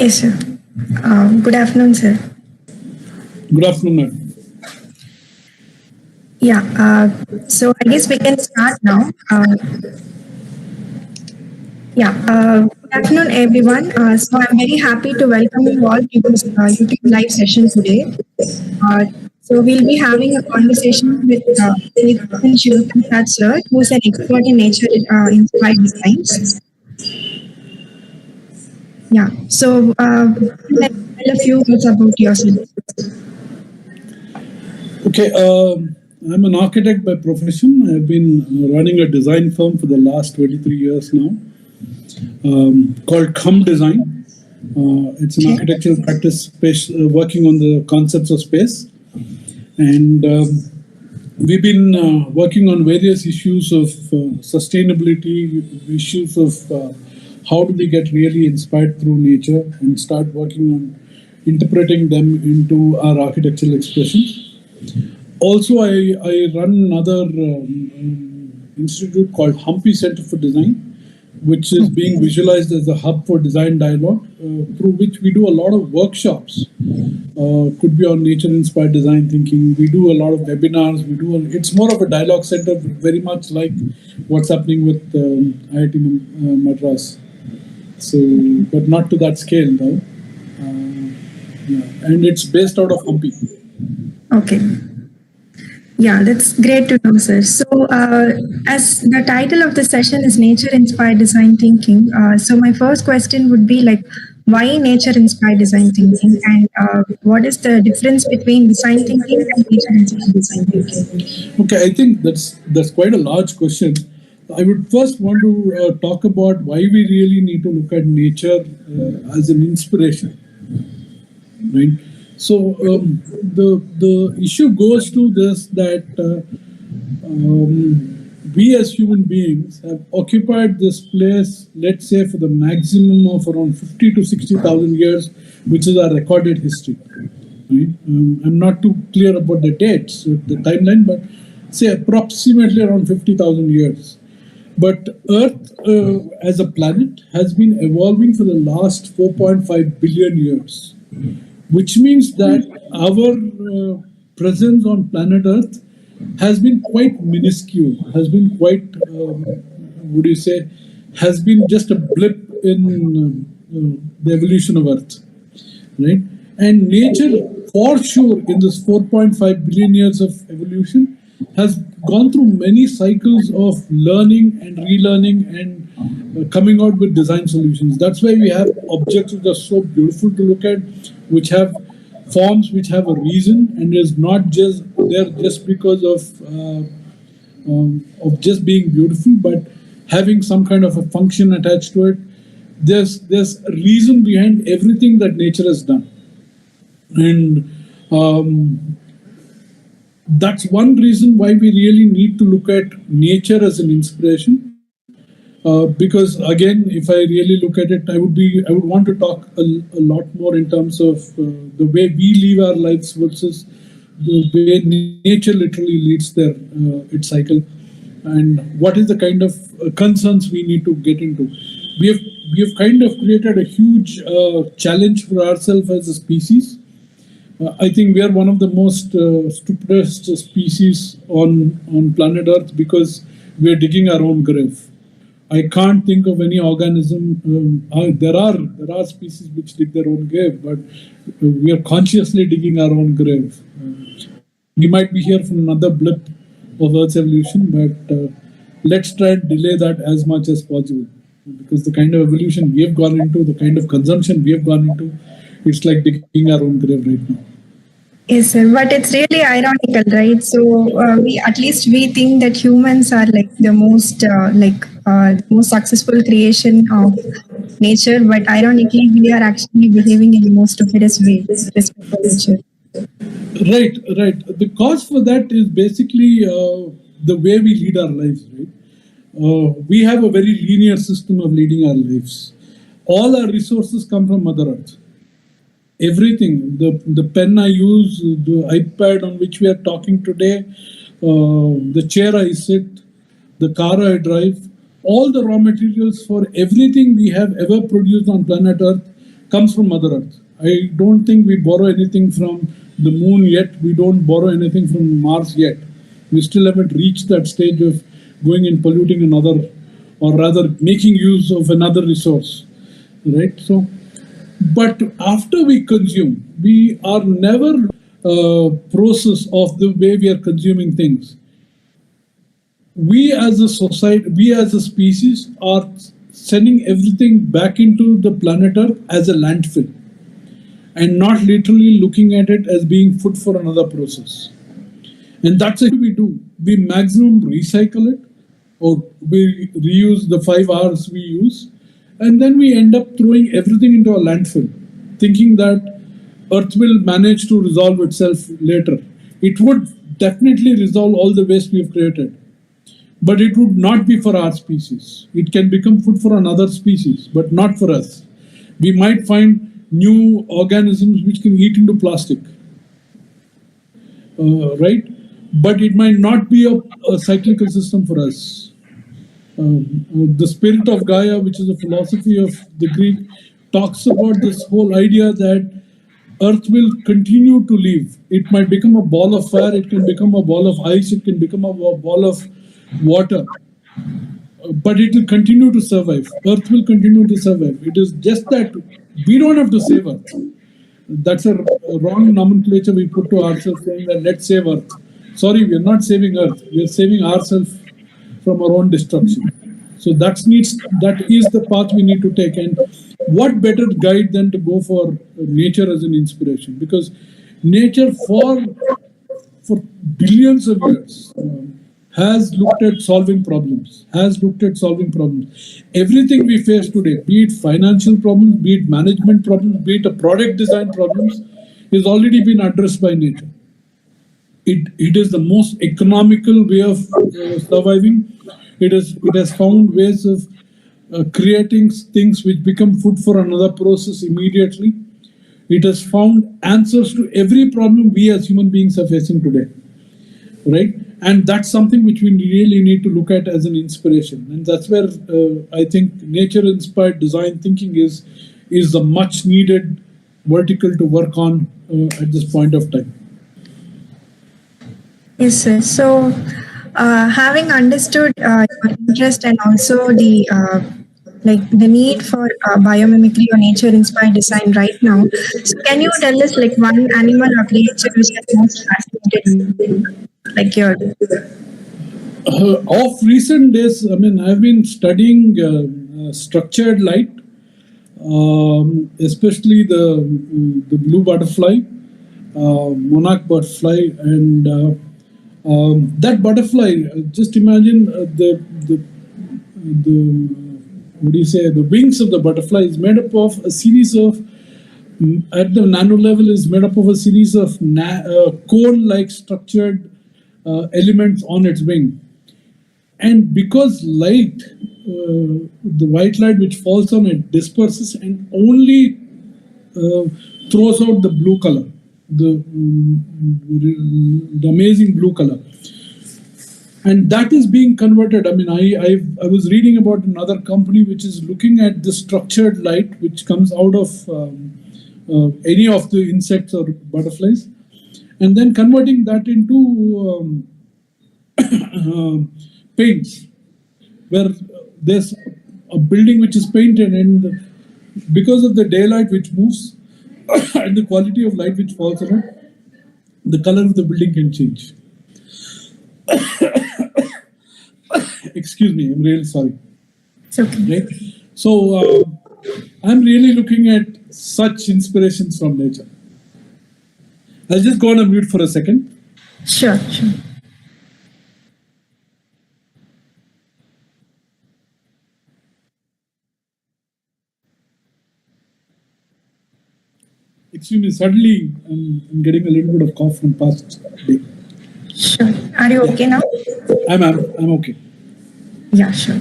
Yes, sir. Good afternoon, sir. Good afternoon, ma'am. Yeah, so I guess we can start now. Good afternoon, everyone. So I'm very happy to welcome you all to this YouTube live session today. So we'll be having a conversation with Chetan sir, who's an expert in nature inspired designs. Yeah, so let's tell a few words about yourself. Okay, I'm an architect by profession. I've been running a design firm for the last 23 years now, called Kham Design. It's an architectural practice working on the concepts of space. And we've been working on various issues of sustainability, issues of how do we get really inspired through nature and start working on interpreting them into our architectural expressions. Also, I run another institute called Humpy Center for Design, which is being visualized as a hub for design dialogue, through which we do a lot of workshops. Could be on nature-inspired design thinking. We do a lot of webinars. It's more of a dialogue center, very much like what's happening with IIT Madras. So, but not to that scale, though. And it's based out of Humpy. Okay. Yeah, that's great to know, sir. So, as the title of the session is Nature-Inspired Design Thinking, so my first question would be like, why nature-inspired design thinking, and what is the difference between design thinking and nature-inspired design thinking? Okay, I think that's quite a large question. I would first want to talk about why we really need to look at nature as an inspiration, right? So the issue goes to this that we as human beings have occupied this place, let's say, for the maximum of around 50 to 60,000 years, which is our recorded history. Right? I'm not too clear about the dates, the timeline, but say approximately around 50,000 years. But Earth as a planet has been evolving for the last 4.5 billion years. Which means that our presence on planet Earth has been quite minuscule, has been quite, has been just a blip in the evolution of Earth, right? And nature, for sure, in this 4.5 billion years of evolution, has gone through many cycles of learning and relearning and coming out with design solutions. That's why we have objects which are so beautiful to look at, which have forms which have a reason and is not just there just because of just being beautiful, but having some kind of a function attached to it. There's a reason behind everything that nature has done, and that's one reason why we really need to look at nature as an inspiration. Because again, if I really look at it, I would want to talk a lot more in terms of the way we live our lives versus the way nature literally leads its cycle, and what is the kind of concerns we need to get into. We have kind of created a huge challenge for ourselves as a species. I think we are one of the most stupidest species on planet Earth because we are digging our own grave. I can't think of any organism. There are species which dig their own grave, but we are consciously digging our own grave. We might be here from another blip of Earth's evolution, but let's try and delay that as much as possible. Because the kind of evolution we have gone into, the kind of consumption we have gone into, it's like digging our own grave right now. Yes, sir. But it's really ironical, right? So we think that humans are like the most most successful creation of nature, but ironically, we are actually behaving in the most stupidest way with respect to nature. Right. The cause for that is basically the way we lead our lives, right? We have a very linear system of leading our lives. All our resources come from Mother Earth. Everything, the pen I use, the iPad on which we are talking today, the chair I sit, the car I drive, all the raw materials for everything we have ever produced on planet Earth comes from Mother Earth. I don't think we borrow anything from the moon yet. We don't borrow anything from Mars yet. We still haven't reached that stage of going and polluting another, or rather making use of another resource, right? So, but after we consume, we are never process of the way we are consuming things. We as a society, we as a species are sending everything back into the planet Earth as a landfill, and not literally looking at it as being food for another process. And that's what we do. We maximum recycle it, or we reuse the 5 hours we use, and then we end up throwing everything into a landfill, thinking that Earth will manage to resolve itself later. It would definitely resolve all the waste we've created, but it would not be for our species. It can become food for another species, but not for us. We might find new organisms which can eat into plastic, right? But it might not be a cyclical system for us. The spirit of Gaia, which is a philosophy of the Greek, talks about this whole idea that Earth will continue to live. It might become a ball of fire, it can become a ball of ice, it can become a ball of water, but it will continue to survive. Earth will continue to survive. It is just that we don't have to save Earth. That's a wrong nomenclature we put to ourselves, saying that let's save Earth. Sorry, we are not saving Earth. We are saving ourselves from our own destruction. So that is the path we need to take. And what better guide than to go for nature as an inspiration? Because nature for billions of years has looked at solving problems, Everything we face today, be it financial problems, be it management problems, be it a product design problems, is already been addressed by nature. It is the most economical way of surviving. It has found ways of creating things which become food for another process immediately. It has found answers to every problem we as human beings are facing today, right? And that's something which we really need to look at as an inspiration. And that's where I think nature-inspired design thinking is a much needed vertical to work on at this point of time. Yes, sir. So, having understood your interest and also the need for biomimicry or nature-inspired design right now, so can you tell us one animal or creature which has most fascinated you, your? Of recent days, I mean, I've been studying structured light, especially the blue butterfly, monarch butterfly, and that butterfly. Just imagine the what do you say? The wings of the butterfly is made up of a series of, at the nano level, is made up of a series of cone-like structured elements on its wing. And because light, the white light which falls on it disperses and only throws out the blue color, the amazing blue color. And that is being converted. I mean, I was reading about another company which is looking at the structured light which comes out of any of the insects or butterflies, and then converting that into paints, where there's a building which is painted, and because of the daylight which moves and the quality of light which falls on it, the color of the building can change. Excuse me, I'm really sorry. It's okay. Right? So I'm really looking at such inspirations from nature. I'll just go on a mute for a second. Sure. Excuse me, suddenly I'm getting a little bit of cough from past day. Sure. Are you okay now? I'm okay. Yeah, sure.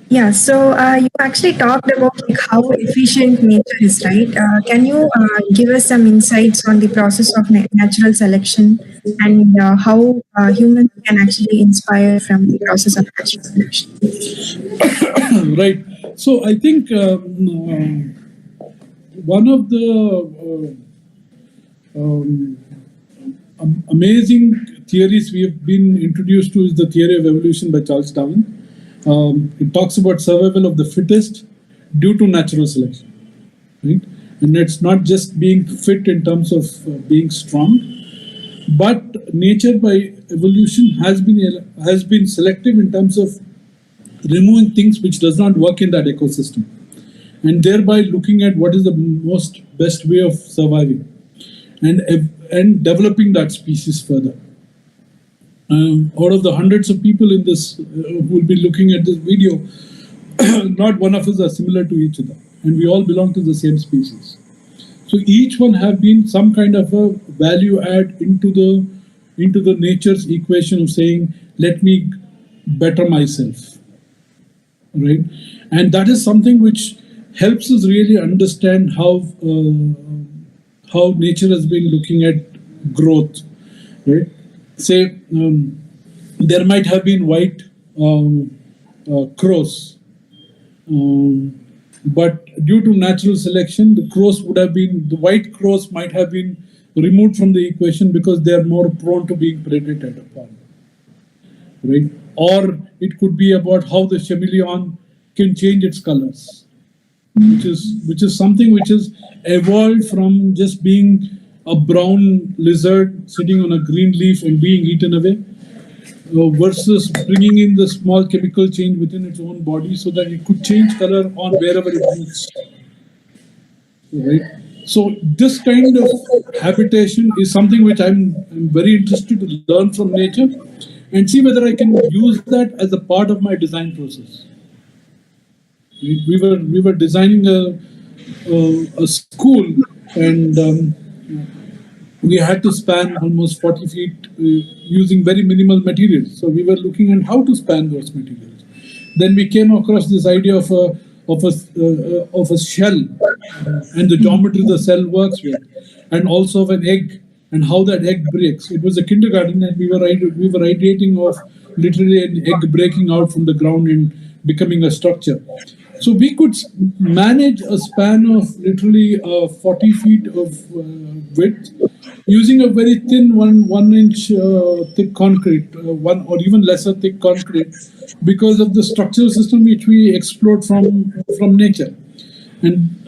Yeah, so you actually talked about how efficient nature is, right? Can you give us some insights on the process of natural selection and how humans can actually inspire from the process of natural selection? Right. So I think one of the amazing theories we have been introduced to is the theory of evolution by Charles Darwin. It talks about survival of the fittest due to natural selection, right? And it's not just being fit in terms of being strong, but nature by evolution has been selective in terms of removing things which does not work in that ecosystem, and thereby looking at what is the most best way of surviving and developing that species further. Out of the hundreds of people in this who will be looking at this video, not one of us are similar to each other, and we all belong to the same species. So each one have been some kind of a value add into the nature's equation of saying, let me better myself, right? And that is something which helps us really understand how nature has been looking at growth, right? Say there might have been white crows, but due to natural selection, the white crows might have been removed from the equation because they are more prone to being predated upon, right? Or it could be about how the chameleon can change its colors, which is something which has evolved from just being a brown lizard sitting on a green leaf and being eaten away, versus bringing in the small chemical change within its own body so that it could change color on wherever it moves, right? So this kind of habitation is something which I'm very interested to learn from nature and see whether I can use that as a part of my design process. We were designing a school, and we had to span almost 40 feet using very minimal materials. So we were looking at how to span those materials. Then we came across this idea of a shell and the geometry the cell works with, and also of an egg and how that egg breaks. It was a kindergarten, and we were ideating of literally an egg breaking out from the ground and becoming a structure. So we could manage a span of literally 40 feet of width using a very thin one inch thick concrete, one or even lesser thick concrete, because of the structural system which we explored from nature. And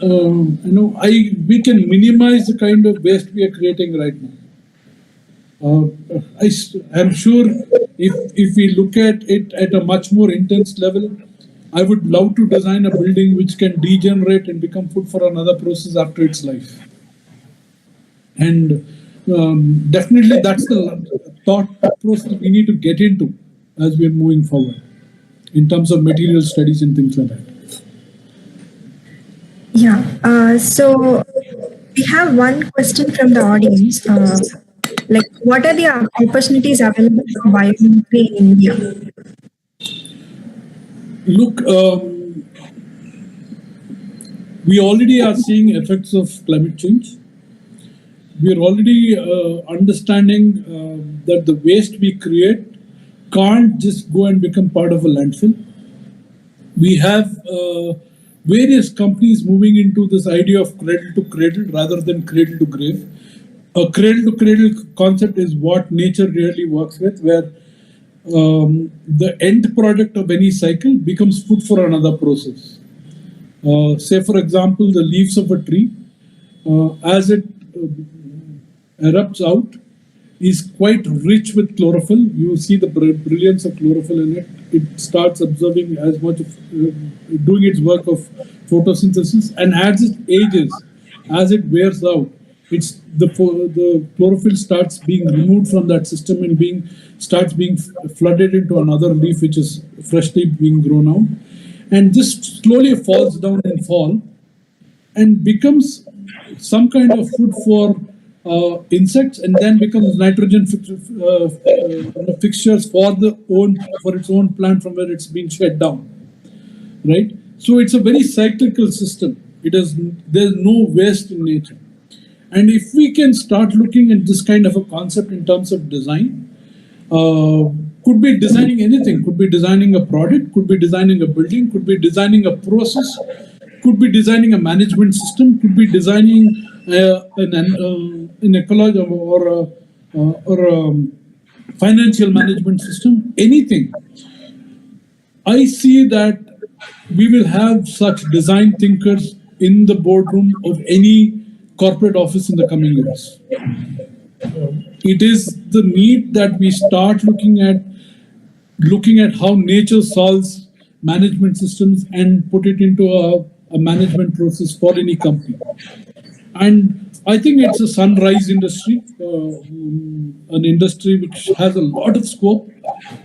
we can minimize the kind of waste we are creating right now. I'm sure if we look at it at a much more intense level, I would love to design a building which can degenerate and become food for another process after its life. And definitely that's the thought process we need to get into as we're moving forward in terms of material studies and things like that. Yeah. So we have one question from the audience. What are the opportunities available for biomimicry in India? Look, we already are seeing effects of climate change. We are already understanding that the waste we create can't just go and become part of a landfill. We have various companies moving into this idea of cradle to cradle rather than cradle to grave. A cradle to cradle concept is what nature really works with, where the end product of any cycle becomes food for another process. Say, for example, the leaves of a tree, as it erupts out, is quite rich with chlorophyll. You see the brilliance of chlorophyll in it. It starts absorbing as much of, doing its work of photosynthesis, and as it ages, as it wears out, it's the chlorophyll starts being removed from that system and starts being flooded into another leaf which is freshly being grown out, and this slowly falls down in fall and becomes some kind of food for insects, and then becomes nitrogen fixtures for its own plant from where it's been shed down, right? So it's a very cyclical system. There's no waste in nature. And if we can start looking at this kind of a concept in terms of design, Could be designing anything, could be designing a product, could be designing a building, could be designing a process, could be designing a management system, could be designing an ecology or financial management system, anything. I see that we will have such design thinkers in the boardroom of any corporate office in the coming years. It is the need that we start looking at how nature solves management systems and put it into a management process for any company. And I think it's a sunrise industry, an industry which has a lot of scope.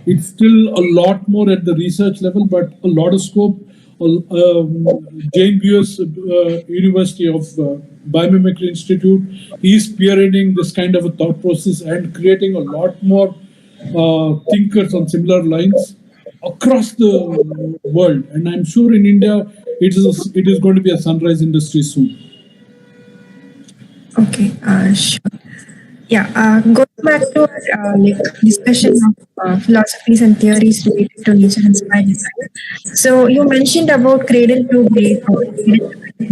It's still a lot more at the research level, but a lot of scope. Jane Buer's University of Biomimicry Institute is spearheading this kind of a thought process and creating a lot more thinkers on similar lines across the world. And I'm sure in India, it is going to be a sunrise industry soon. Okay, sure. Yeah, going back to our discussion of philosophies and theories related to nature-inspired design. So you mentioned about cradle to grave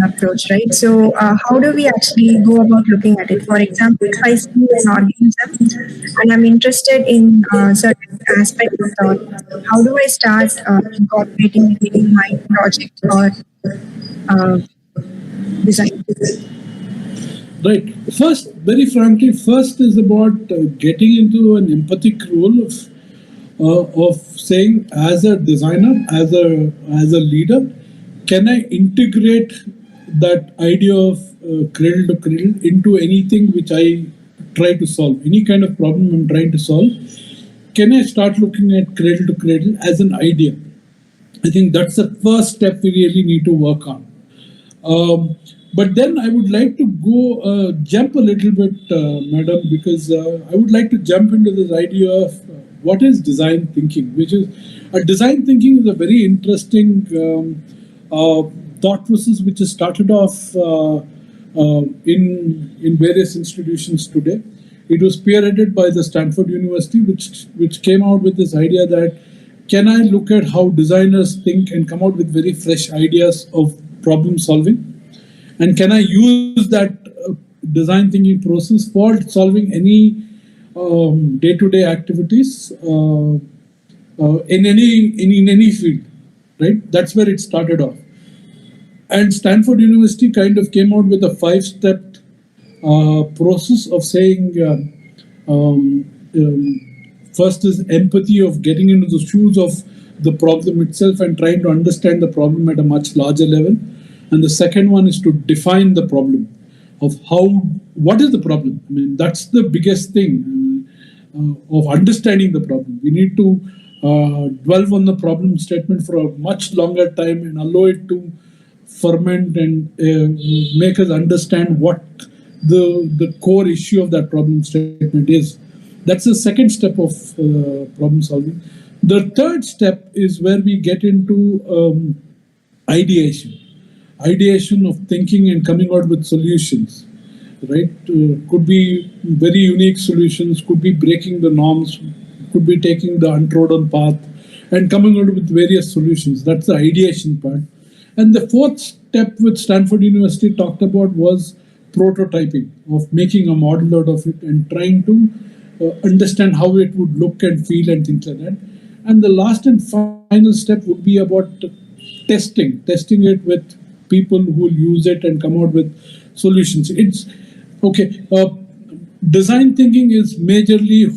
approach, right? So how do we actually go about looking at it? For example, if I see an organism and I'm interested in certain aspect of thought, how do I start incorporating it in my project or design? Right. First, very frankly, first is about getting into an empathic role of saying, as a designer, as a leader, can I integrate that idea of cradle to cradle into anything which I try to solve, any kind of problem I'm trying to solve? Can I start looking at cradle to cradle as an idea? I think that's the first step we really need to work on. But then I would like to go jump a little bit, madam, because I would like to jump into this idea of what is design thinking, which is design thinking is a very interesting thought process which has started off in various institutions today. It was spearheaded by the Stanford University, which came out with this idea that can I look at how designers think and come out with very fresh ideas of problem solving? And can I use that design thinking process for solving any day-to-day activities in any field, right? That's where it started off. And Stanford University kind of came out with a 5-step process of saying, first is empathy, of getting into the shoes of the problem itself and trying to understand the problem at a much larger level. And the second one is to define the problem of what is the problem? I mean, that's the biggest thing of understanding the problem. We need to dwell on the problem statement for a much longer time and allow it to ferment and make us understand what the core issue of that problem statement is. That's the second step of problem solving. The third step is where we get into ideation of thinking and coming out with solutions, right? Could be very unique solutions, could be breaking the norms, could be taking the untrodden path and coming out with various solutions. That's the ideation part. And the fourth step which Stanford University talked about was prototyping, of making a model out of it and trying to understand how it would look and feel and things like that. And the last and final step would be about testing it with people who will use it and come out with solutions. It's okay. Design thinking is majorly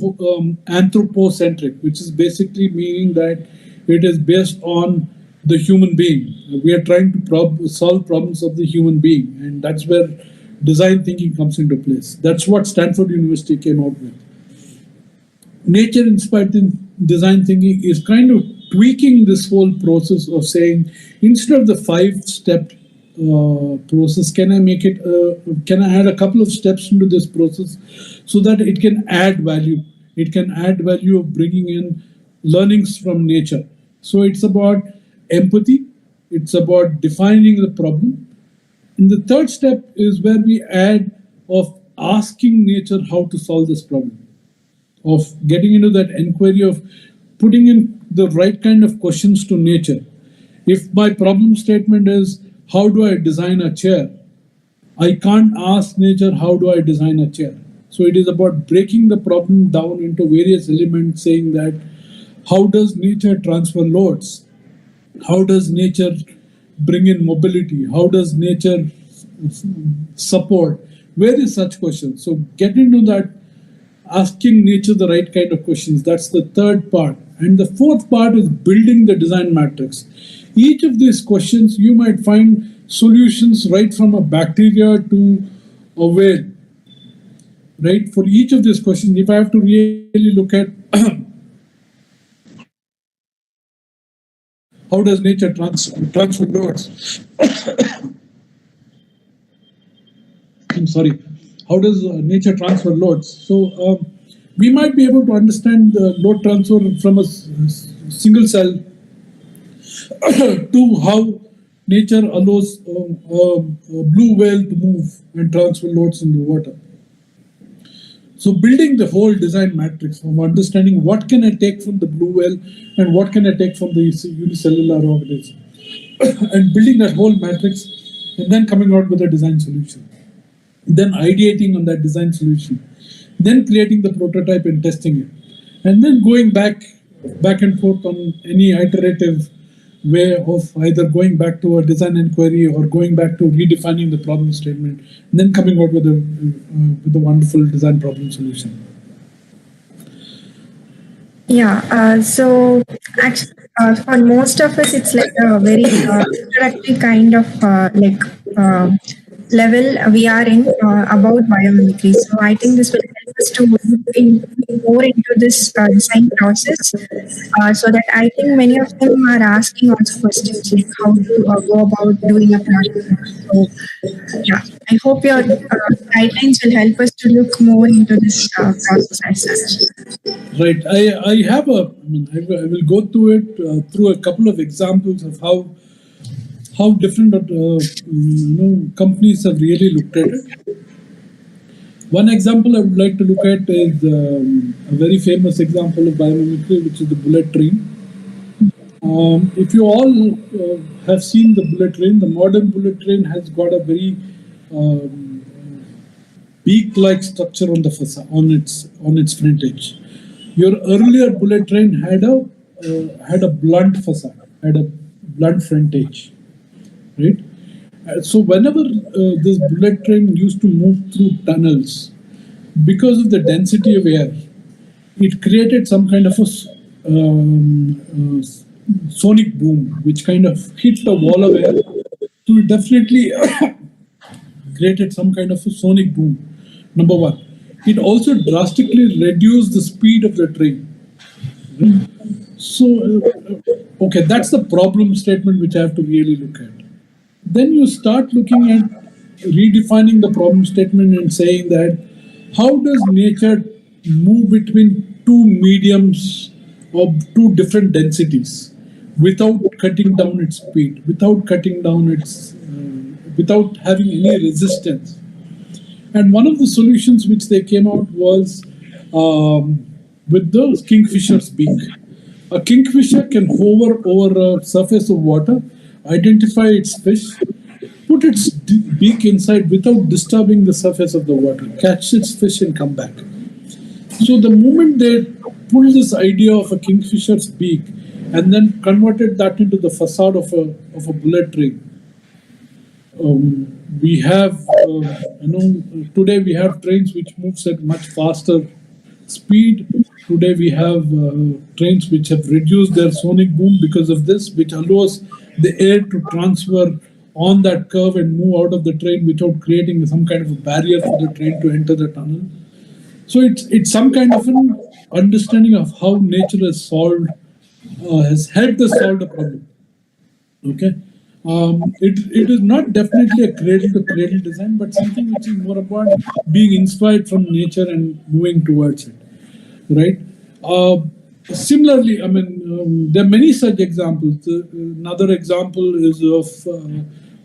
anthropocentric, which is basically meaning that it is based on the human being. We are trying to solve problems of the human being, and that's where design thinking comes into place. That's what Stanford University came out with. Nature-inspired design thinking is kind of tweaking this whole process of saying, instead of the 5-step process, can I add a couple of steps into this process so that it can add value? It can add value of bringing in learnings from nature. So it's about empathy. It's about defining the problem. And the third step is where we add of asking nature how to solve this problem, of getting into that inquiry of putting in the right kind of questions to nature. If my problem statement is, how do I design a chair? I can't ask nature, how do I design a chair? So it is about breaking the problem down into various elements, saying that how does nature transfer loads? How does nature bring in mobility? How does nature support? Various such questions. So get into that, asking nature the right kind of questions. That's the third part. And the fourth part is building the design matrix. Each of these questions, you might find solutions right from a bacteria to a whale. Right? For each of these questions, if I have to really look at how does nature transfer loads? I'm sorry. How does nature transfer loads? So we might be able to understand the load transfer from a single cell to how nature allows a blue whale to move and transfer loads in the water. So building the whole design matrix of understanding what can I take from the blue whale and what can I take from the unicellular organism, and building that whole matrix, and then coming out with a design solution, then ideating on that design solution, then creating the prototype and testing it, and then going back and forth on any iterative way of either going back to a design inquiry or going back to redefining the problem statement, and then coming out with a wonderful design problem solution. Yeah, so actually, for most of us, it's like a very introductory kind of uh, level we are in about biomimicry. So I think this will help us to look more into this design process, so that I think many of them are asking also questions like how to go about doing a project. So yeah, I hope your guidelines will help us to look more into this process as such. Right. I have I will go through it through a couple of examples of how different companies have really looked at it. One example I would like to look at is a very famous example of biomimicry, which is the bullet train. If you all have seen the bullet train, the modern bullet train has got a very beak-like structure on the facade, on its front edge. Your earlier bullet train had a blunt facade, had a blunt front edge, right? So whenever this bullet train used to move through tunnels, because of the density of air, it created some kind of a sonic boom, which kind of hit the wall of air. So it definitely created some kind of a sonic boom. Number one. It also drastically reduced the speed of the train. Right? So, okay, that's the problem statement which I have to really look at. Then you start looking at redefining the problem statement and saying that how does nature move between two mediums of two different densities without cutting down its speed, without cutting down its, without having any resistance. And one of the solutions which they came out was with the kingfisher's beak. A kingfisher can hover over a surface of water, identify its fish, put its beak inside without disturbing the surface of the water, catch its fish and come back. So the moment they pulled this idea of a kingfisher's beak and then converted that into the facade of a bullet train, we have, today we have trains which moves at much faster speed. Today we have trains which have reduced their sonic boom because of this, which allows the air to transfer on that curve and move out of the train without creating some kind of a barrier for the train to enter the tunnel. So it's some kind of an understanding of how nature has helped us solve the problem. Okay. It is not definitely a cradle to cradle design, but something which is more about being inspired from nature and moving towards it, right? Similarly, there are many such examples. Another example is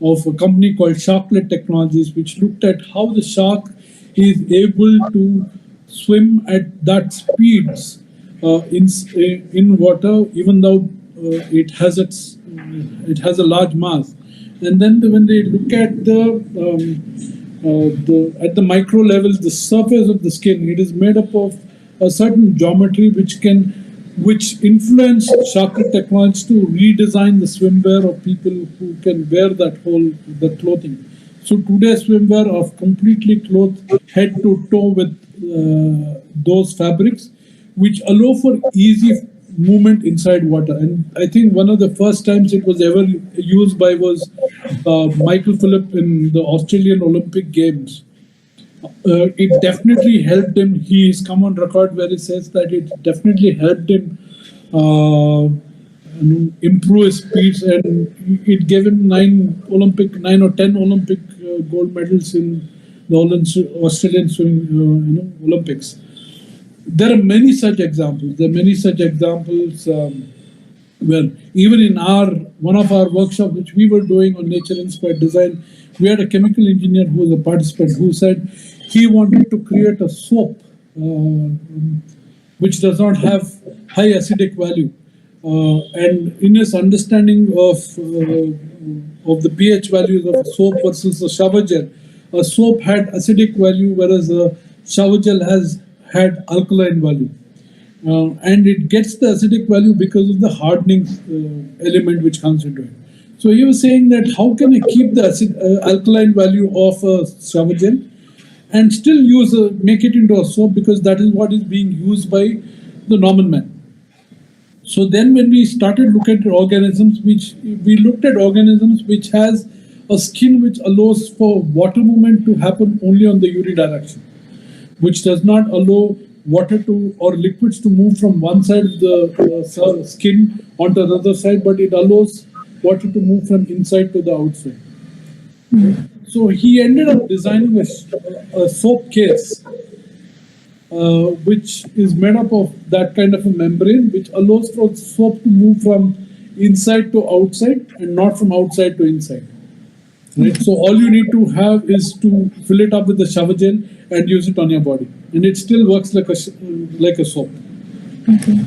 of a company called Sharklet Technologies, which looked at how the shark is able to swim at that speeds in water, even though it has a large mass. And then when they look at the micro level, the surface of the skin, it is made up of a certain geometry which influence chakra technology to redesign the swimwear of people who can wear the clothing. So today's swimwear are completely clothed head to toe with those fabrics, which allow for easy movement inside water. And I think one of the first times it was ever used by was Michael Phillip in the Australian Olympic Games. It definitely helped him. He's come on record where he says that it definitely helped him improve his speeds, and it gave him nine or 10 Olympic gold medals in the Australian swimming Olympics. There are many such examples. There are many such examples where even in one of our workshops which we were doing on nature-inspired design, we had a chemical engineer who was a participant who said he wanted to create a soap which does not have high acidic value. And in his understanding of the pH values of a soap versus a shower gel, a soap had acidic value, whereas a shower gel had alkaline value. And it gets the acidic value because of the hardening element which comes into it. So he was saying that how can I keep the alkaline value of a shower gel and still make it into a soap, because that is what is being used by the normal man. So then when we started looking at organisms, we looked at organisms which has a skin which allows for water movement to happen only on the unidirection, which does not allow water or liquids to move from one side of the skin onto the other side, but it allows water to move from inside to the outside. So he ended up designing a soap case, which is made up of that kind of a membrane, which allows for soap to move from inside to outside and not from outside to inside. Right? So all you need to have is to fill it up with the shower gel and use it on your body, and it still works like a soap. Okay.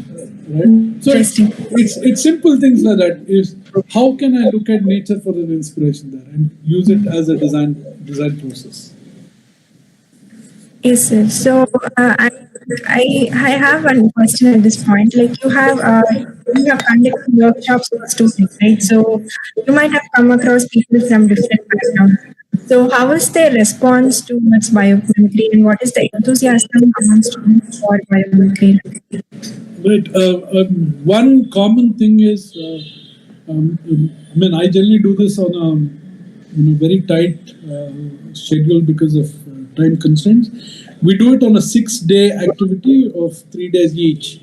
Right? So it's simple things like that. Is how can I look at nature for an inspiration there and use it as a design process? Yes, sir. So I have one question at this point. Like you have conducted workshops with students, right? So you might have come across people from different backgrounds. So how is their response towards biomimicry, and what is the enthusiasm among students for biomimicry? Right. One common thing is, I generally do this on a very tight schedule because of time constraints. We do it on a 6-day activity of 3 days each,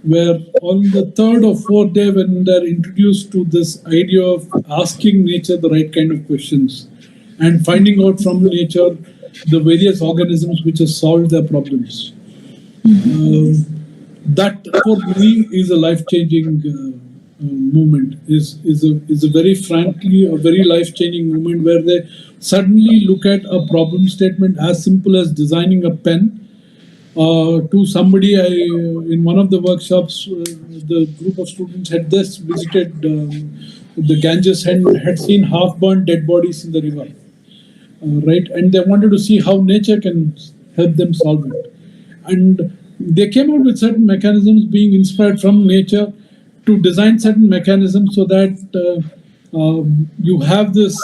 where on the third or fourth day, when they're introduced to this idea of asking nature the right kind of questions and finding out from nature the various organisms which have solved their problems. That for me is a life-changing movement. Is a very frankly a very life-changing movement where they suddenly look at a problem statement as simple as designing a pen. To somebody, in one of the workshops, the group of students had just visited the Ganges and had seen half-burnt dead bodies in the river, right? And they wanted to see how nature can help them solve it. And they came out with certain mechanisms being inspired from nature to design certain mechanisms so that you have this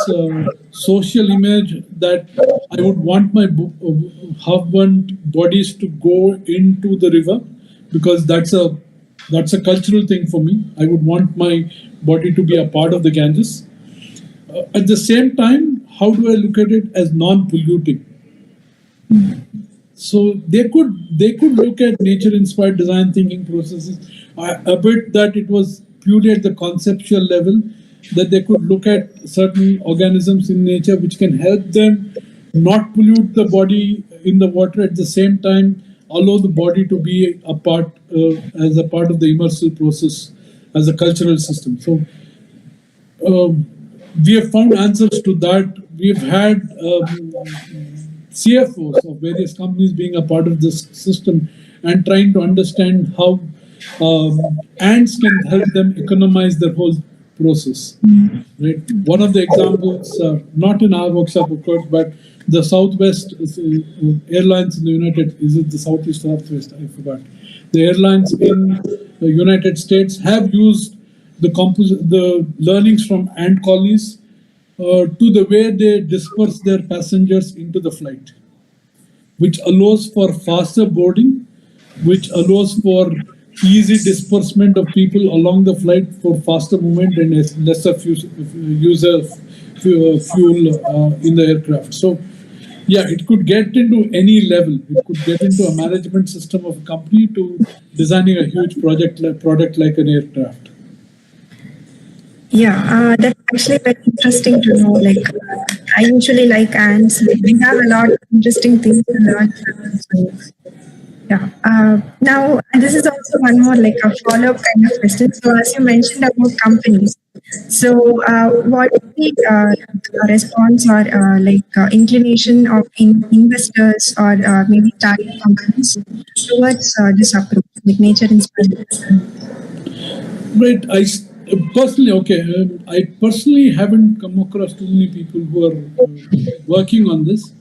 social image that I would want my half-burnt bodies to go into the river, because that's a cultural thing for me. I would want my body to be a part of the Ganges. At the same time, how do I look at it as non-polluting? So they could look at nature-inspired design thinking processes a bit that it was purely at the conceptual level, that they could look at certain organisms in nature which can help them not pollute the body in the water, at the same time allow the body to be a part as a part of the immersive process as a cultural system. So we have found answers to that. We've had CFOs of various companies being a part of this system and trying to understand how ants can help them economize their whole process. Right. One of the examples, not in our workshop, of course, but the Southwest Airlines in the United, is it the Southeast or Southwest? I forgot. The airlines in the United States have used the learnings from ant colonies to the way they disperse their passengers into the flight, which allows for faster boarding, which allows for easy disbursement of people along the flight for faster movement and lesser use of fuel in the aircraft. So, yeah, it could get into any level. It could get into a management system of a company to designing a huge product like an aircraft. Yeah, that's actually very interesting to know. Like, I usually like ants. We have a lot of interesting things to learn. So, yeah. Now, and this is also one more like a follow-up kind of question. So, as you mentioned about companies, so what would be response or inclination of investors or maybe target companies towards this approach, like nature-inspired? Right. I personally haven't come across too many people who are working on this.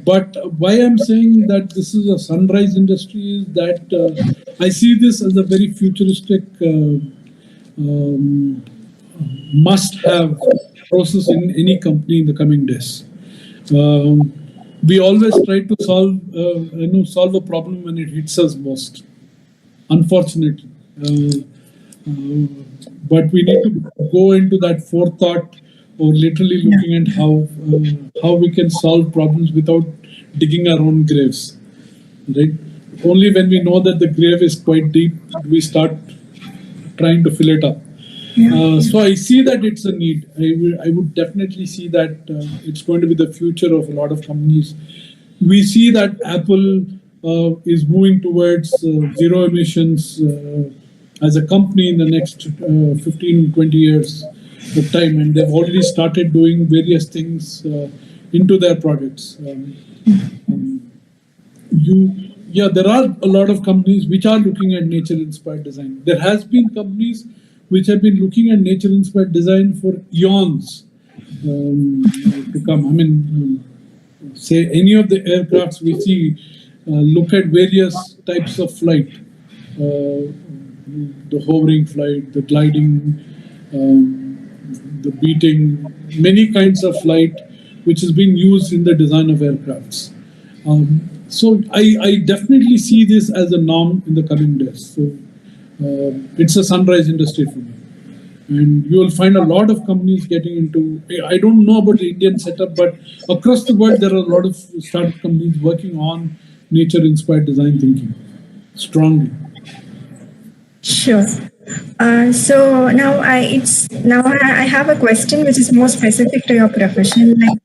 But why I'm saying that this is a sunrise industry is that I see this as a very futuristic must-have process in any company in the coming days. We always try to solve a problem when it hits us most, unfortunately. But we need to go into that forethought or literally looking at how we can solve problems without digging our own graves. Right? Only when we know that the grave is quite deep, we start trying to fill it up. So I see that it's a need. I would definitely see that it's going to be the future of a lot of companies. We see that Apple is moving towards zero emissions as a company in the next 15, 20 years of time, and they've already started doing various things into their projects. There are a lot of companies which are looking at nature-inspired design. There has been companies which have been looking at nature-inspired design for eons to come. I mean, say any of the aircrafts we see, look at various types of flight, the hovering flight, the gliding, the beating, many kinds of flight, which is being used in the design of aircrafts. So I definitely see this as a norm in the coming days. So it's a sunrise industry for me. And you will find a lot of companies getting into, I don't know about the Indian setup, but across the world, there are a lot of startup companies working on nature-inspired design thinking strongly. Sure. So now I have a question which is more specific to your profession, like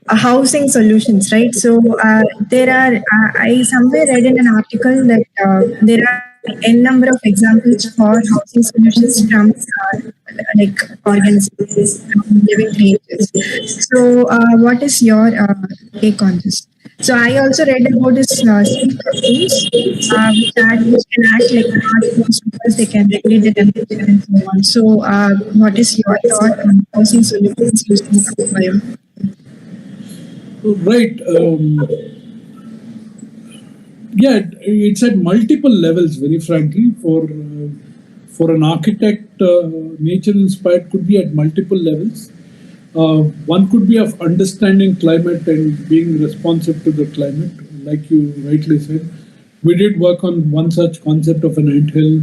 housing solutions, right? So there are I somewhere read in an article that there are n number of examples for housing solutions from like organisms, from living creatures. So what is your take on this? So I also read about this sleep machines, which can act like smartphones because they can regulate the temperature and so on. So what is your thought on housing solutions using bio? Right. It's at multiple levels. Very frankly, for an architect, nature-inspired could be at multiple levels. One could be of understanding climate and being responsive to the climate, like you rightly said. We did work on one such concept of an anthill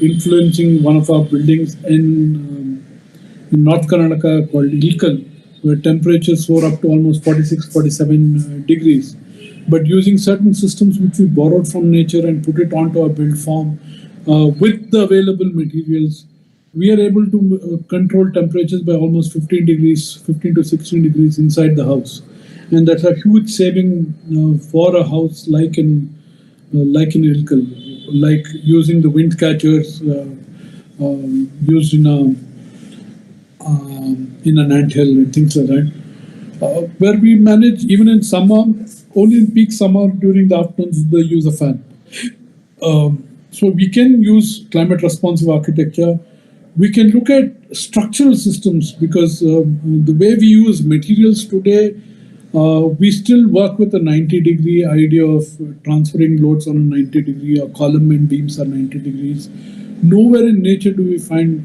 influencing one of our buildings in North Karnataka called Ilkal, where temperatures soar up to almost 46, 47 degrees. But using certain systems which we borrowed from nature and put it onto our build form with the available materials, we are able to control temperatures by almost 15 to 16 degrees inside the house. And that's a huge saving for a house like in Ilkal, like using the wind catchers used in an anthill and things like that. Where we manage, even in summer, only in peak summer during the afternoons, they use a fan. So we can use climate responsive architecture. We can look at structural systems because the way we use materials today, we still work with a 90-degree idea of transferring loads on a 90-degree, or column and beams are 90 degrees. Nowhere in nature do we find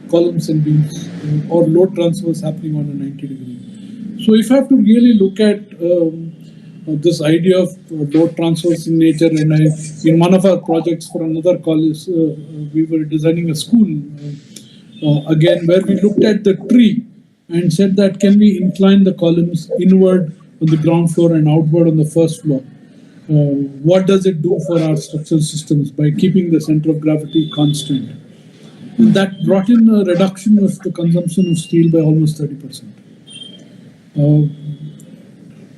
columns and beams or load transfers happening on a 90-degree. So if I have to really look at this idea of load transfers in nature, and in one of our projects for another college, we were designing a school, again, where we looked at the tree and said that can we incline the columns inward on the ground floor and outward on the first floor? What does it do for our structural systems by keeping the center of gravity constant? And that brought in a reduction of the consumption of steel by almost 30%.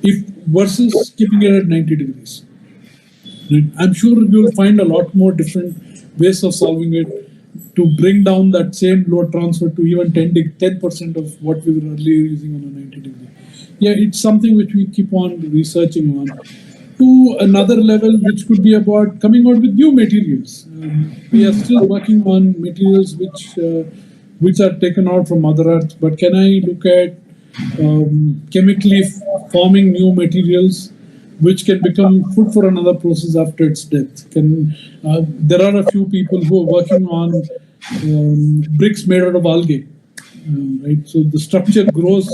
If versus keeping it at 90 degrees. I'm sure we will find a lot more different ways of solving it to bring down that same load transfer to even 10% of what we were earlier using on a 90 degree. Yeah, it's something which we keep on researching on. To another level, which could be about coming out with new materials. We are still working on materials which are taken out from Mother Earth, but can I look at chemically forming new materials which can become food for another process after its death? There are a few people who are working on bricks made out of algae, right? So the structure grows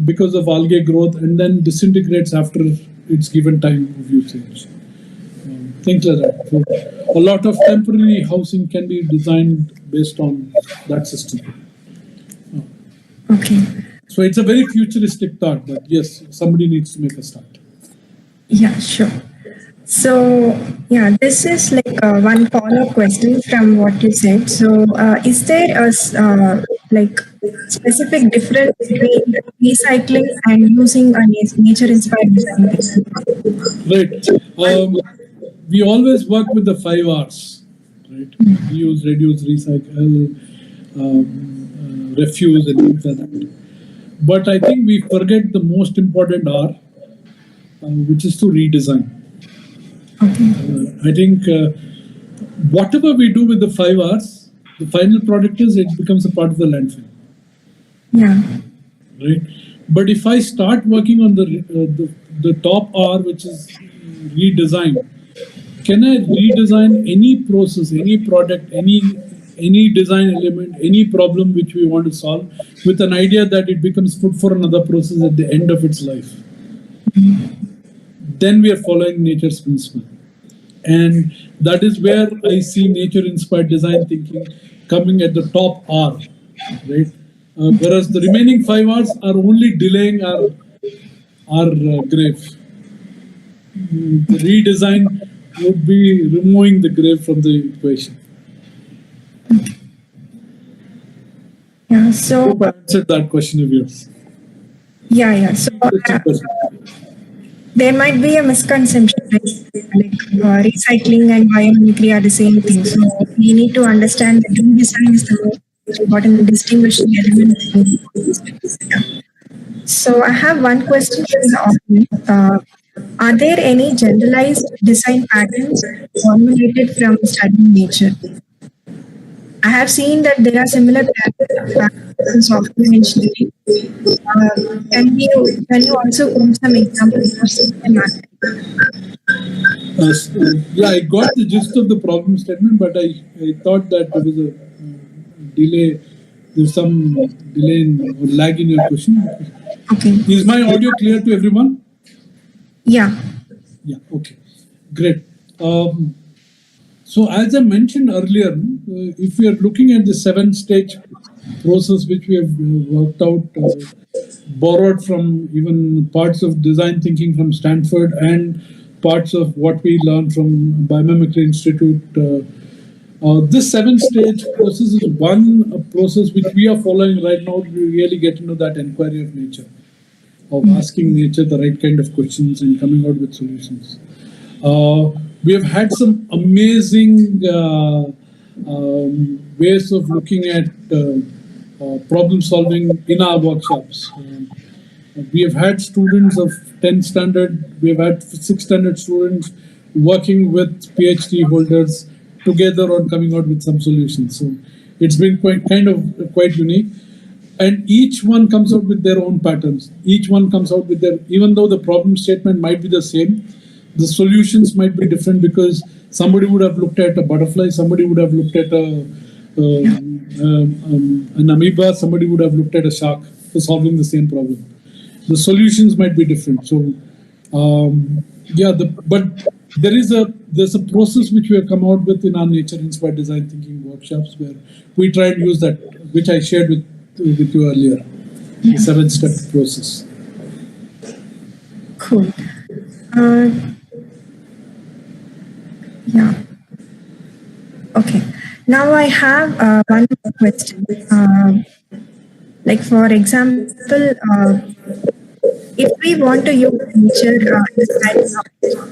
because of algae growth and then disintegrates after its given time of usage. Things like that. So a lot of temporary housing can be designed based on that system. Okay. So it's a very futuristic thought, but yes, somebody needs to make a start. Yeah, sure. So, yeah, this is like one follow-up question from what you said. So, is there a like specific difference between recycling and using a nature-inspired design? Right. We always work with the 5 R's. Right. Use, reduce, recycle, refuse, and things like that. But I think we forget the most important R, which is to redesign. I think whatever we do with the 5 R's, the final product is it becomes a part of the landfill. Yeah. Right. But if I start working on the top R, which is redesign, can I redesign any process, any product, any design element, any problem which we want to solve with an idea that it becomes food for another process at the end of its life? Then we are following nature's principle. And that is where I see nature-inspired design thinking coming at the top R, right? Whereas the remaining 5 R's are only delaying our grave. The redesign would be removing the grave from the equation. Yeah, so I hope I answered that question of yours. Yeah. So there might be a misconception, like recycling and biomimicry are the same thing. So we need to understand that redesign is the most important distinguishing element. So I have one question from the audience. Are there any generalized design patterns formulated from studying nature? I have seen that there are similar patterns in software engineering. Can you also quote some examples of similar? Yeah, I got the gist of the problem statement, but I thought that there was a delay. There's some delay or lag in your question. Okay. Is my audio clear to everyone? Yeah. Yeah. Okay. Great. So as I mentioned earlier, if we are looking at the 7-stage process which we have worked out, borrowed from even parts of design thinking from Stanford and parts of what we learned from Biomimicry Institute, this 7-stage process is one process which we are following right now. We really get into that inquiry of nature, of asking nature the right kind of questions and coming out with solutions. We have had some amazing ways of looking at problem solving in our workshops. We have had students of 10 standard, we have had 6 standard students working with PhD holders together on coming out with some solutions. So it's been quite unique. And each one comes out with their own patterns. Each one comes out with their, even though the problem statement might be the same, the solutions might be different, because somebody would have looked at a butterfly, somebody would have looked at an amoeba, somebody would have looked at a shark for solving the same problem. The solutions might be different. So, but there's a process which we have come out with in our nature-inspired design thinking workshops, where we try and use that, which I shared with you earlier, the 7-step process. Cool. Yeah. Okay. Now I have one more question. Like, for example, if we want to use nature,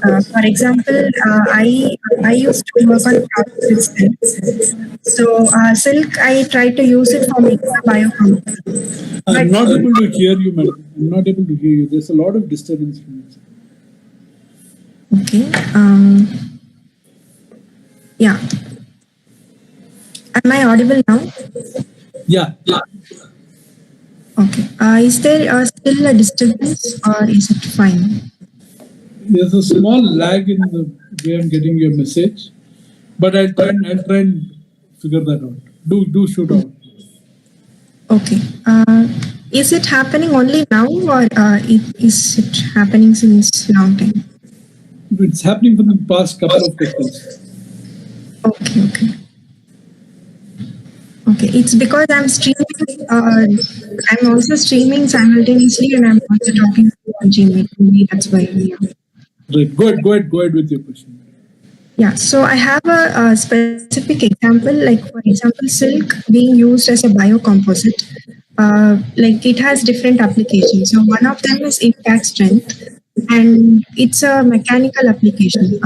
for example, I used to work on craft with silk. So silk, I try to use it for making a biocompost. I'm not able to hear you, madam. I'm not able to hear you. There's a lot of disturbance from you. Okay. Yeah. Am I audible now? Yeah. Okay. Is there still a disturbance, or is it fine? There's a small lag in the way I'm getting your message, but I'll try and figure that out. Do shoot out. Okay. Is it happening only now, or is it happening since long time? It's happening for the past couple of decades. Okay. It's because I'm streaming. I'm also streaming simultaneously, and I'm also talking on Gmail. Maybe that's why. Yeah. Right. Go ahead with your question. Yeah, so I have a specific example, like for example, silk being used as a biocomposite. Like, it has different applications. So one of them is impact strength, and it's a mechanical application.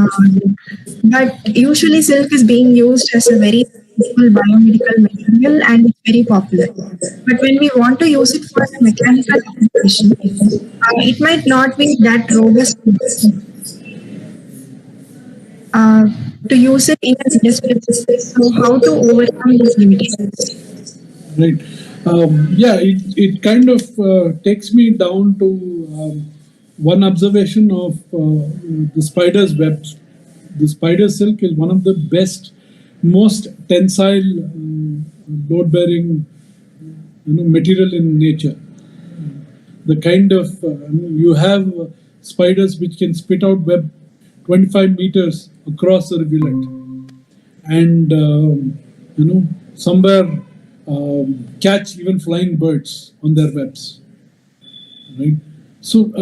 But usually silk is being used as a very useful biomedical material, and it's very popular. But when we want to use it for a mechanical application, it might not be that robust. To use it in an industrial system. So how to overcome these limitations? Right. It kind of takes me down to one observation of the spider's webs. The spider silk is one of the best, most tensile, load-bearing, material in nature. The kind of you have spiders which can spit out web 25 meters across the rivulet, and somewhere catch even flying birds on their webs. Right. So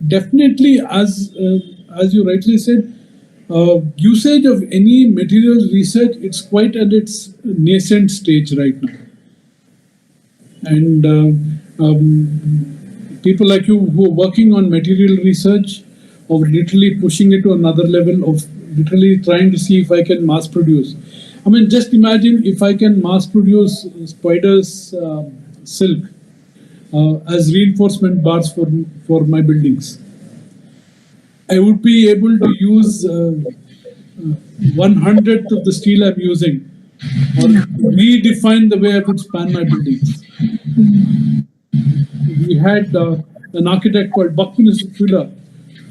definitely, as you rightly said, usage of any material research, it's quite at its nascent stage right now, and people like you who are working on material research, of literally pushing it to another level, of literally trying to see if I can mass produce. I mean, just imagine if I can mass produce spiders' silk as reinforcement bars for my buildings. I would be able to use 1/100th of the steel I'm using, or redefine the way I would span my buildings. We had an architect called Buckminster Fuller,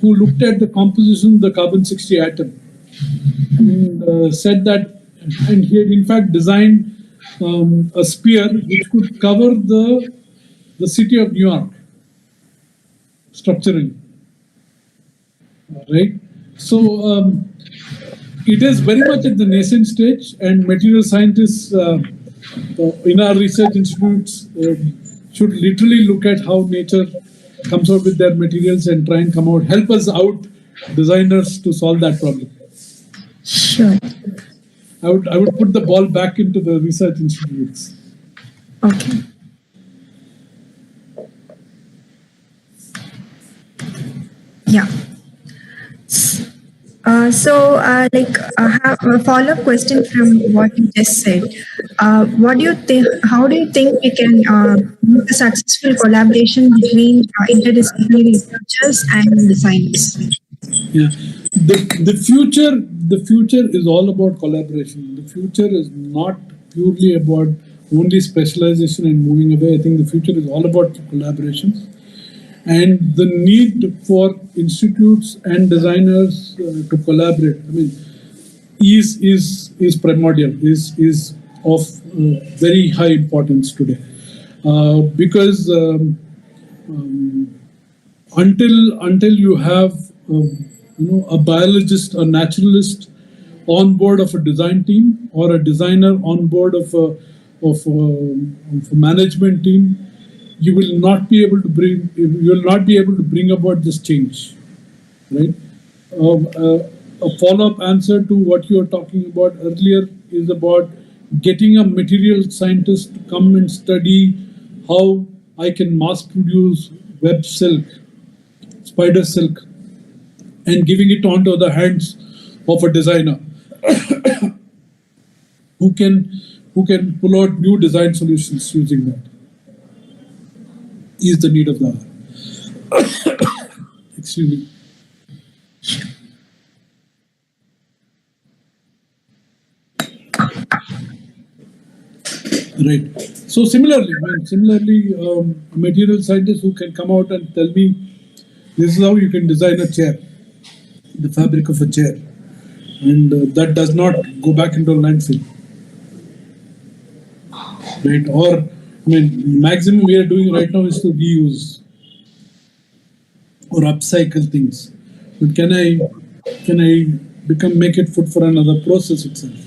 who looked at the composition of the carbon-60 atom and said that, and he had in fact designed a spear which could cover the city of New York structurally. Right? So it is very much at the nascent stage, and material scientists in our research institutes should literally look at how nature comes out with their materials and try and help us out, designers, to solve that problem. Sure. I would put the ball back into the research institutes. Okay. Yeah. I have a follow-up question from what you just said. What do you think? How do you think we can make a successful collaboration between interdisciplinary researchers and designers? Yeah, the future is all about collaboration. The future is not purely about only specialization and moving away. I think the future is all about collaborations, and the need for institutes and designers to collaborate. I mean, is primordial. Is of very high importance today, because until you have a biologist, a naturalist on board of a design team, or a designer on board of a management team, you will not be able to bring about this change, right? A follow-up answer to what you were talking about earlier is about getting a material scientist to come and study how I can mass produce web silk, spider silk, and giving it onto the hands of a designer who can pull out new design solutions using that is the need of the hour. Excuse me. Right. So similarly, a material scientist who can come out and tell me this is how you can design a chair, the fabric of a chair, and that does not go back into a landfill, right? Or maximum we are doing right now is to reuse or upcycle things. But can I make it fit for another process itself?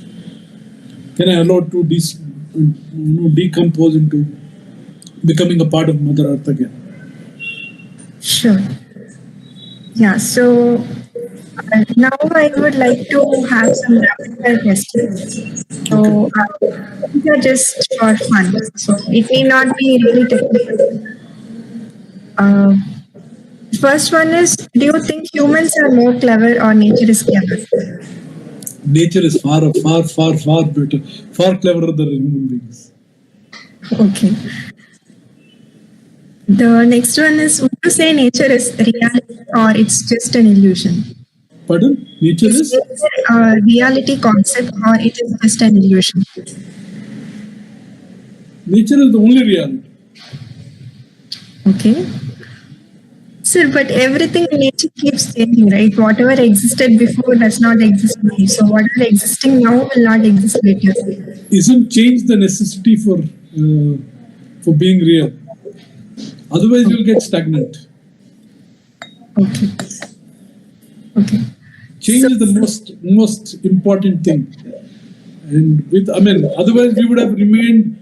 Can I allow it to decompose into becoming a part of Mother Earth again? Sure. Yeah, so now I would like to have some rapid fire questions. So these are just for fun. So it may not be really technical. First one is, do you think humans are more clever or nature is clever? Nature is far better, far cleverer than human beings. Okay. The next one is, would you say nature is reality or it's just an illusion? Pardon? Nature is a reality concept or it is just an illusion? Nature is the only reality. Okay. Sir, but everything in nature keeps changing, right? Whatever existed before does not exist now. So whatever existing now will not exist later. Isn't change the necessity for being real? Otherwise, you'll get stagnant. Okay. Okay. Change is the most important thing, and otherwise we would have remained,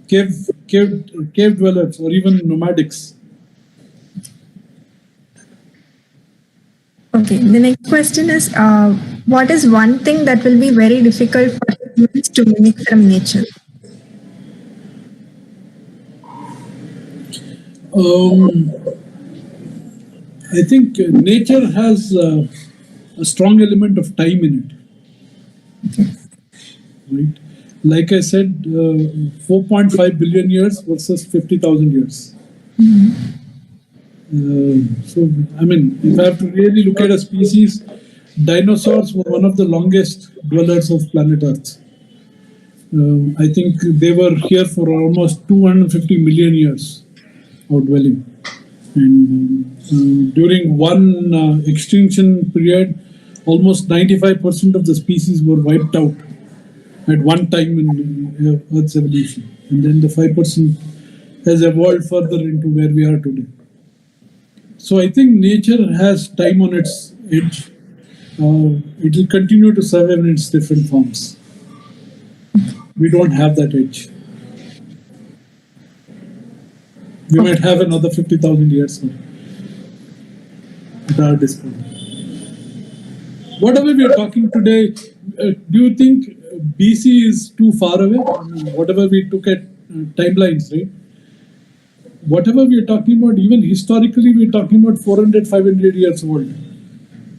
cave dwellers or even nomadics. Okay. The next question is, what is one thing that will be very difficult for humans to mimic from nature? I think nature has a strong element of time in it. Right? Like I said, 4.5 billion years versus 50,000 years. So, if I have to really look at a species, dinosaurs were one of the longest dwellers of planet Earth. I think they were here for almost 250 million years outdwelling. And during one extinction period, almost 95% of the species were wiped out at one time in Earth's evolution. And then the 5% has evolved further into where we are today. So I think nature has time on its edge. It will continue to survive in its different forms. We don't have that edge. We might have another 50,000 years at our disposal. Whatever we are talking today, do you think BC is too far away? Whatever we took at timelines, right? Whatever we are talking about, even historically, we are talking about 400, 500 years old,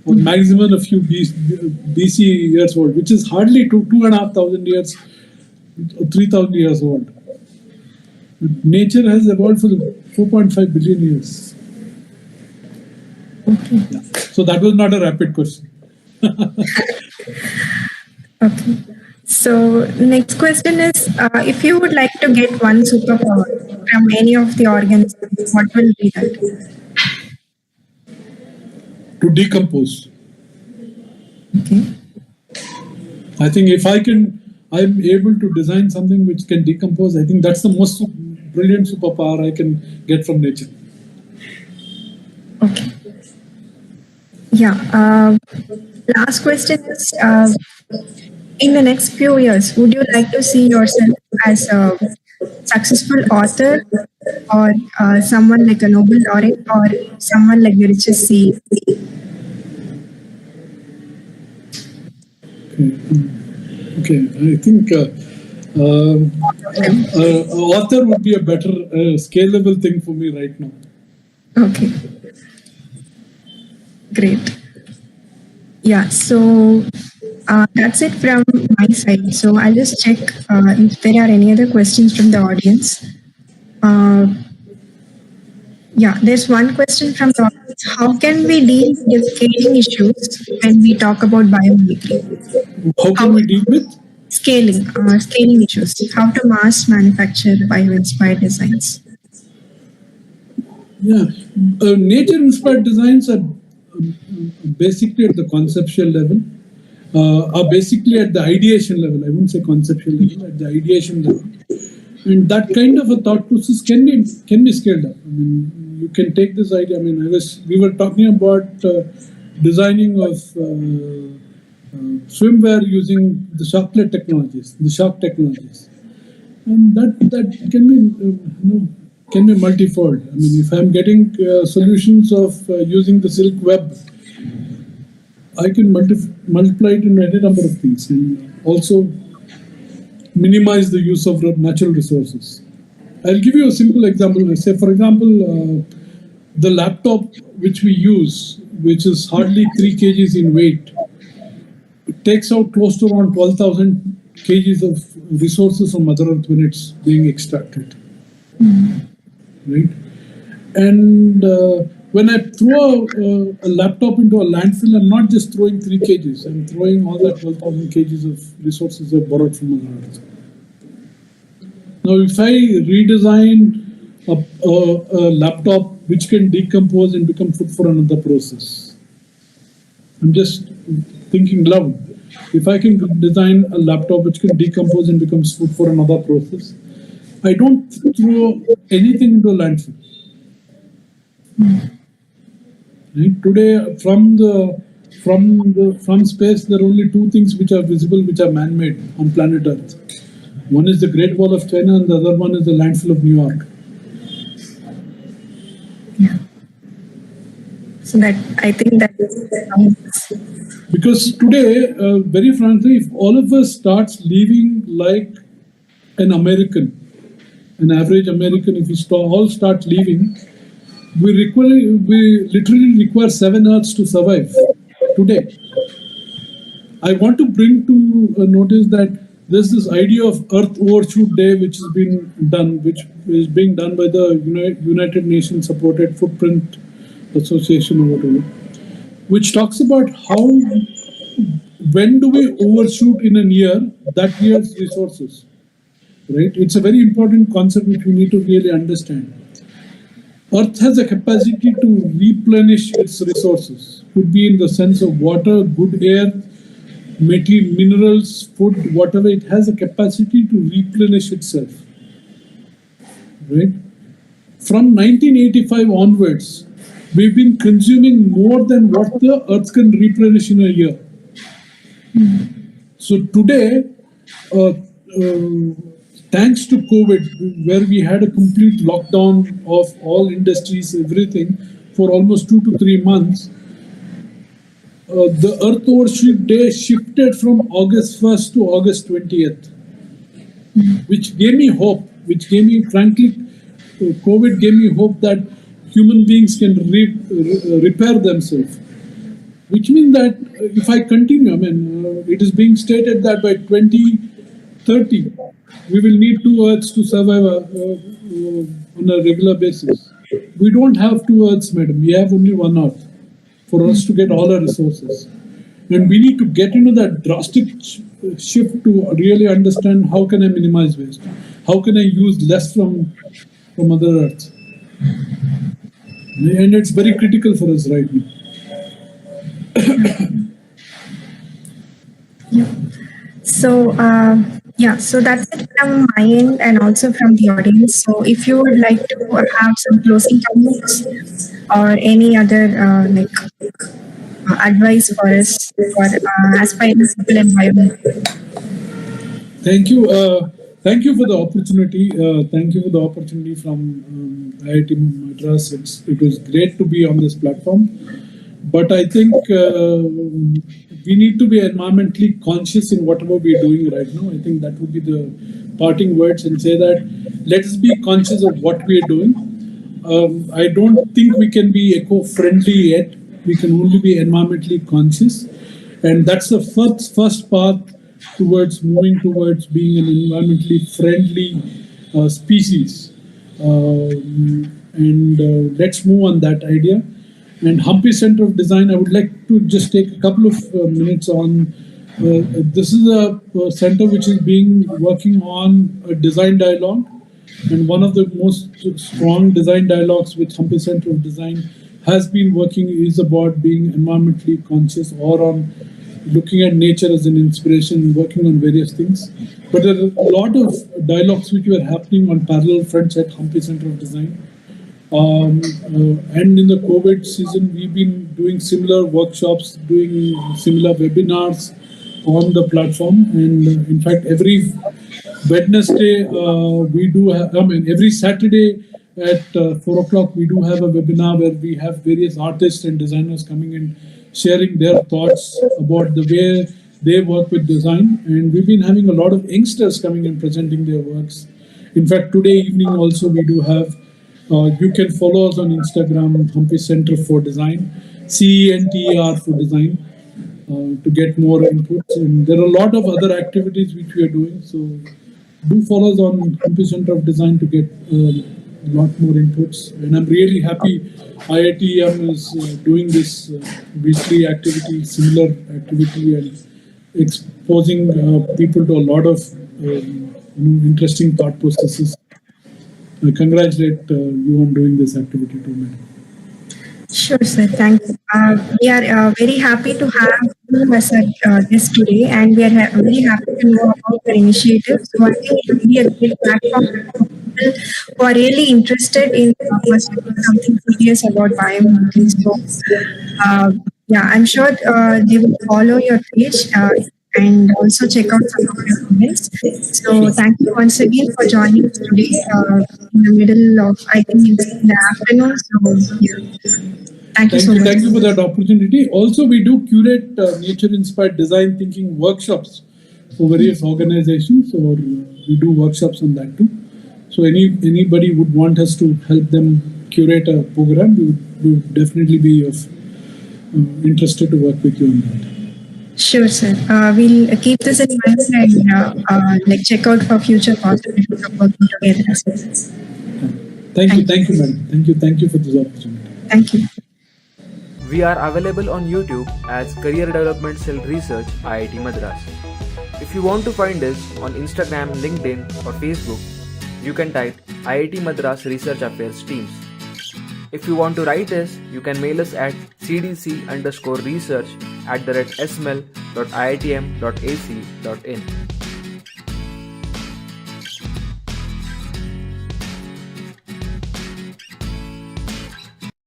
or maximum a few BC years old, which is hardly 2,500 years, 3,000 years old. But nature has evolved for 4.5 billion years. Okay. Yeah. So that was not a rapid question. Okay. So next question is, if you would like to get one superpower from any of the organisms, what will be that? To decompose. Okay. I think if I'm able to design something which can decompose, I think that's the most brilliant superpower I can get from nature. Okay. Yeah. Last question is, in the next few years, would you like to see yourself as a successful author, or someone like a Nobel laureate, or someone like the richest CEO? Okay, I think author would be a better scalable thing for me right now. Okay, great. Yeah, so that's it from my side. So I'll just check if there are any other questions from the audience. Uh, yeah, there's one question from the audience. How can we deal with scaling issues when we talk about biomimicry? How can we deal with? Scaling issues. How to mass manufacture bio-inspired designs. Yeah, nature-inspired designs are basically at the conceptual level, are basically at the ideation level. I wouldn't say conceptual level, at the ideation level. And that kind of a thought process can be scaled up. I mean, you can take this idea. I mean, we were talking about designing of swimwear using the shocklet technologies, the shock technologies, and that can be can be multifold. I mean, if I'm getting solutions of using the silk web, I can multiply it in any number of things, and also minimize the use of natural resources. I'll give you a simple example. Say, for example, the laptop which we use, which is hardly 3 kgs in weight, takes out close to around 12,000 kgs of resources from Mother Earth when it's being extracted. Right? And when I throw a laptop into a landfill, I'm not just throwing 3 kgs, I'm throwing all that 12,000 kgs of resources I've borrowed from Mother Earth. Now, if I redesign a laptop which can decompose and become food for another process, I'm just thinking loud. If I can design a laptop which can decompose and becomes food for another process, I don't throw anything into a landfill. Right? Today, from space, there are only 2 things which are visible, which are man-made on planet Earth. One is the Great Wall of China, and the other one is the landfill of New York. Yeah. So that I think that because today, very frankly, if all of us starts living like an American, an average American, if we all start living, we literally require 7 Earths to survive today. I want to bring to notice that there's this idea of Earth Overshoot Day, which is being done by the United Nations supported Footprint Association or whatever, which talks about how, when do we overshoot in a year, that year's resources, right? It's a very important concept which we need to really understand. Earth has a capacity to replenish its resources. Could be in the sense of water, good air, minerals, food, whatever. It has a capacity to replenish itself. Right? From 1985 onwards, we've been consuming more than what the Earth can replenish in a year. So today, thanks to COVID, where we had a complete lockdown of all industries, everything, for almost 2 to 3 months, the Earth Overshoot Day shifted from August 1st to August 20th, which gave me hope, frankly, COVID gave me hope that human beings can repair themselves. Which means that if I continue, I mean, it is being stated that by 2030, we will need 2 Earths to survive on a regular basis. We don't have 2 Earths, madam. We have only 1 Earth. for us to get all our resources. And we need to get into that drastic shift to really understand how can I minimize waste? How can I use less from Mother Earth? And it's very critical for us right now. So, so that's it from my end and also from the audience. So, if you would like to have some closing comments or any other advice for us for aspiring civil environment. Thank you. Thank you for the opportunity. Thank you for the opportunity from IIT Madras. It was great to be on this platform. But I think we need to be environmentally conscious in whatever we are doing right now. I think that would be the parting words, and say that let's be conscious of what we are doing. I don't think we can be eco-friendly yet. We can only be environmentally conscious. And that's the first path towards moving towards being an environmentally friendly species. Let's move on that idea. And Hampi Center of Design, I would like to just take a couple of minutes on. This is a center which is working on a design dialogue. And one of the most strong design dialogues with Hampi Center of Design has been working is about being environmentally conscious, or on looking at nature as an inspiration, working on various things. But there are a lot of dialogues which were happening on parallel fronts at Hampi Center of Design. And in the COVID season, we've been doing similar workshops, doing similar webinars on the platform. And in fact, every Wednesday, every Saturday at 4 o'clock, we do have a webinar where we have various artists and designers coming and sharing their thoughts about the way they work with design. And we've been having a lot of youngsters coming and presenting their works. In fact, today evening also, we do have you can follow us on Instagram, Hampi Center for Design, CENTER for Design, to get more inputs. And there are a lot of other activities which we are doing. So do follow us on Hampi Center of Design to get a lot more inputs. And I'm really happy IITM is doing this weekly activity, similar activity, and exposing people to a lot of interesting thought processes. I congratulate you on doing this activity too, madam. Sure, sir. Thank you. We are very happy to have you as a guest today, and we are very happy to know about your initiatives. So I think it will be a great platform for people who are really interested in pursuing something serious about biomarking. So, I'm sure they will follow your page. And also check out some of your comments. So thank you once again for joining us today in the middle of, I think it's in the afternoon. So thank you so much. Thank you for that opportunity. Also, we do curate nature-inspired design thinking workshops for various organizations, or we do workshops on that too. So anybody would want us to help them curate a program, we would definitely be interested to work with you on that. Sure, sir. We'll keep this in mind and check out for future possibilities of working together as well. Thank you, madam. Thank you for this opportunity. Thank you. We are available on YouTube as Career Development Cell Research IIT Madras. If you want to find us on Instagram, LinkedIn or Facebook, you can type IIT Madras Research Affairs Teams. If you want to write us, you can mail us at cdc_research@sml.iitm.ac.in.